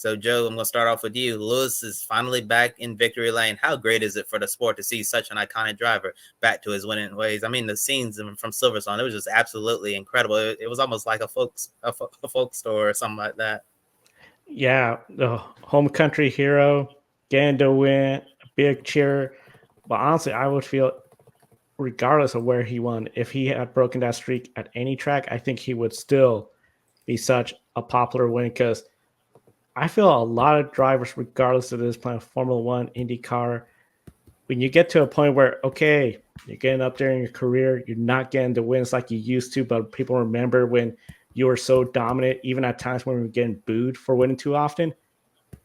So, Joe, I'm going to start off with you. Lewis is finally back in victory lane. How great is it for the sport to see such an iconic driver back to his winning ways? I mean, the scenes from Silverstone, it was just absolutely incredible. It was almost like a folk store or something like that. Yeah, the home country hero, getting the win, a big cheer. But honestly, I would feel, regardless of where he won, if he had broken that streak at any track, I think he would still be such a popular win because I feel a lot of drivers, regardless of this playing Formula One, IndyCar, when you get to a point where, okay, you're getting up there in your career, you're not getting the wins like you used to, but people remember when you were so dominant, even at times when we were getting booed for winning too often.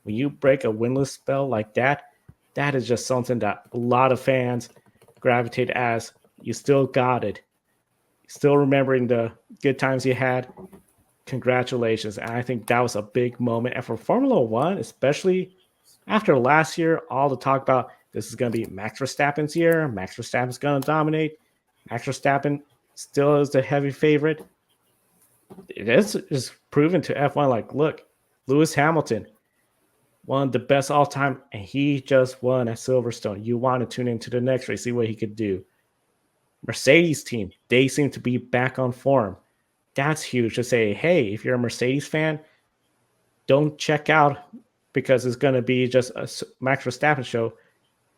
When you break a winless spell like that, that is just something that a lot of fans gravitate as. You still got it. Still remembering the good times you had. Congratulations. And I think that was a big moment. And for Formula One, especially after last year, all the talk about this is going to be Max Verstappen's year. Max Verstappen's going to dominate. Max Verstappen still is the heavy favorite. It is proven to F1 like, look, Lewis Hamilton, one of the best all time, and he just won at Silverstone. You want to tune into the next race, see what he could do. Mercedes team, they seem to be back on form. That's huge to say, hey, if you're a Mercedes fan, don't check out because it's going to be just a Max Verstappen show.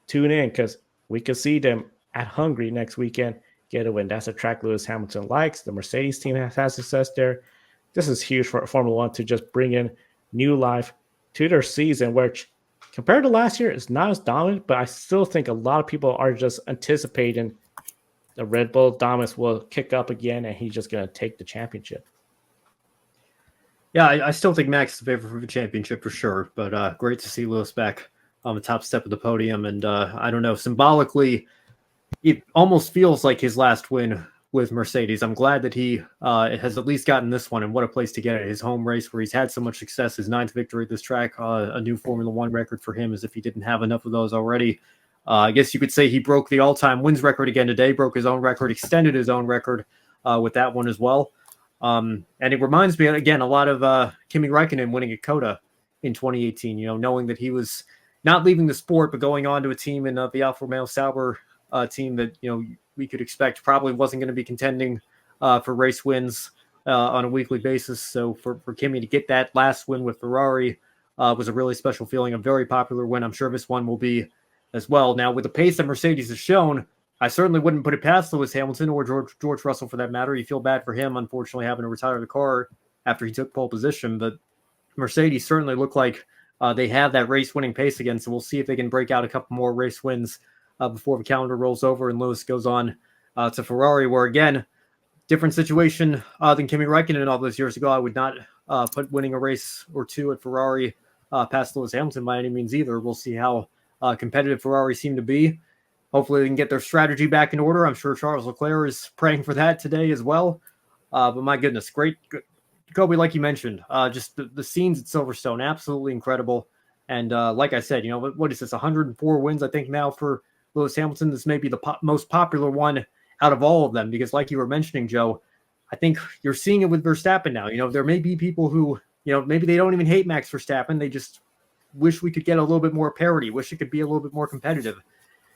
Tune in because we could see them at Hungary next weekend get a win. That's a track Lewis Hamilton likes. The Mercedes team has had success there. This is huge for Formula One to just bring in new life to their season, which compared to last year is not as dominant, but I still think a lot of people are just anticipating the Red Bull dominance will kick up again and he's just going to take the championship. Yeah, I still think Max is the favorite for the championship for sure, but great to see Lewis back on the top step of the podium. And I don't know, symbolically, it almost feels like his last win with Mercedes. I'm glad that he has at least gotten this one, and what a place to get it. His home race where he's had so much success, his 9th victory at this track, a new Formula One record for him as if he didn't have enough of those already. I guess you could say he broke the all-time wins record again today, broke his own record, extended his own record with that one as well. And it reminds me, again, a lot of Kimi Räikkönen winning at Coda in 2018, knowing that he was not leaving the sport, but going on to a team in the Alfa Romeo Sauber team that, we could expect probably wasn't going to be contending for race wins on a weekly basis. So for Kimi to get that last win with Ferrari was a really special feeling, a very popular win. I'm sure this one will be as well. Now, with the pace that Mercedes has shown, I certainly wouldn't put it past Lewis Hamilton or George Russell for that matter. You feel bad for him, unfortunately, having to retire the car after he took pole position. But Mercedes certainly look like they have that race-winning pace again. So we'll see if they can break out a couple more race wins before the calendar rolls over and Lewis goes on to Ferrari, where, again, different situation than Kimi Räikkönen all those years ago. I would not put winning a race or two at Ferrari past Lewis Hamilton by any means either. We'll see how competitive Ferrari seem to be. Hopefully they can get their strategy back in order. I'm sure Charles Leclerc is praying for that today as well. But my goodness, great. Kobe, like you mentioned, just the scenes at Silverstone, absolutely incredible. And like I said, what is this, 104 wins, I think, now for Lewis Hamilton? This may be the most popular one out of all of them because, like you were mentioning, Joe, I think you're seeing it with Verstappen now. There may be people who, maybe they don't even hate Max Verstappen. They just wish we could get a little bit more parity, wish it could be a little bit more competitive.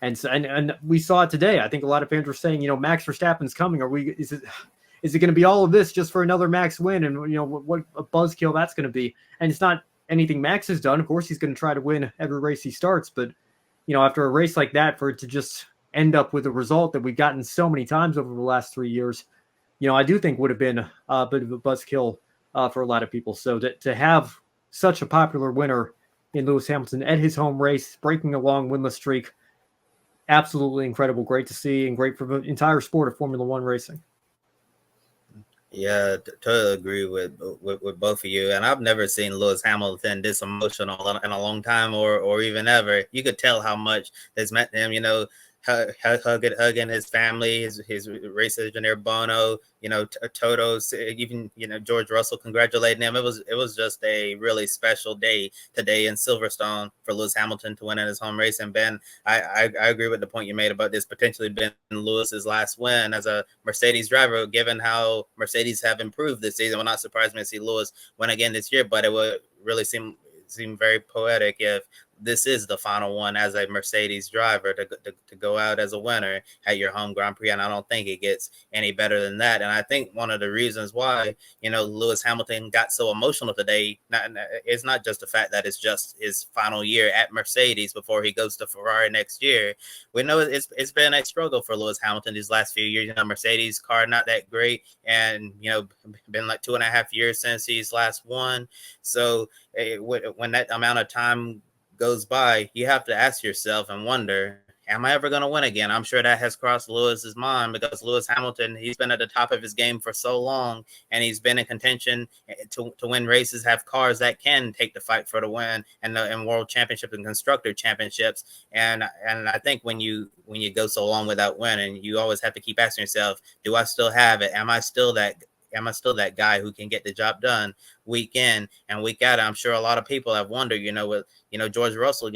And we saw it today. I think a lot of fans were saying, Max Verstappen's coming. Is it going to be all of this just for another Max win? And what a buzzkill that's going to be. And it's not anything Max has done. Of course, he's going to try to win every race he starts. But after a race like that, for it to just end up with a result that we've gotten so many times over the last 3 years, I do think would have been a bit of a buzzkill for a lot of people. So to have such a popular winner in Lewis Hamilton at his home race, breaking a long winless streak, absolutely incredible. Great to see and great for the entire sport of Formula One racing. Yeah, totally agree with both of you. And I've never seen Lewis Hamilton this emotional in a long time or even ever. You could tell how much this meant to him, hugging his family, his race engineer Bono, Toto's, even George Russell congratulating him. It was just a really special day today in Silverstone for Lewis Hamilton to win in his home race. And Ben, I agree with the point you made about this potentially being Lewis's last win as a Mercedes driver, given how Mercedes have improved this season. We're not surprised to see Lewis win again this year, but it would really seem seem very poetic if this is the final one as a Mercedes driver to go out as a winner at your home Grand Prix. And I don't think it gets any better than that. And I think one of the reasons why, Lewis Hamilton got so emotional today, it's not just the fact that it's just his final year at Mercedes before he goes to Ferrari next year. We know it's been a struggle for Lewis Hamilton these last few years. Mercedes car not that great, and been like 2.5 years since he's last won. So when that amount of time goes by, you have to ask yourself and wonder, am I ever going to win again? I'm sure that has crossed Lewis's mind, because Lewis Hamilton, he's been at the top of his game for so long, and he's been in contention to win races, have cars that can take the fight for the win, and world championship and constructor championships. And I think when you go so long without winning, you always have to keep asking yourself, do I still have it? Am I still that guy who can get the job done week in and week out? I'm sure a lot of people have wondered, with George Russell,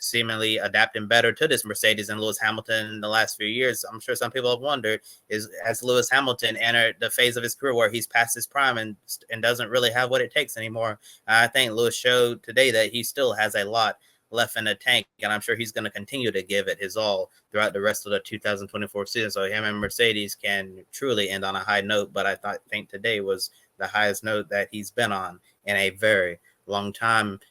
seemingly adapting better to this Mercedes than Lewis Hamilton in the last few years. I'm sure some people have wondered, has Lewis Hamilton entered the phase of his career where he's past his prime and doesn't really have what it takes anymore? I think Lewis showed today that he still has a lot left in the tank, and I'm sure he's going to continue to give it his all throughout the rest of the 2024 season, so him and Mercedes can truly end on a high note. But I think today was the highest note that he's been on in a very long time.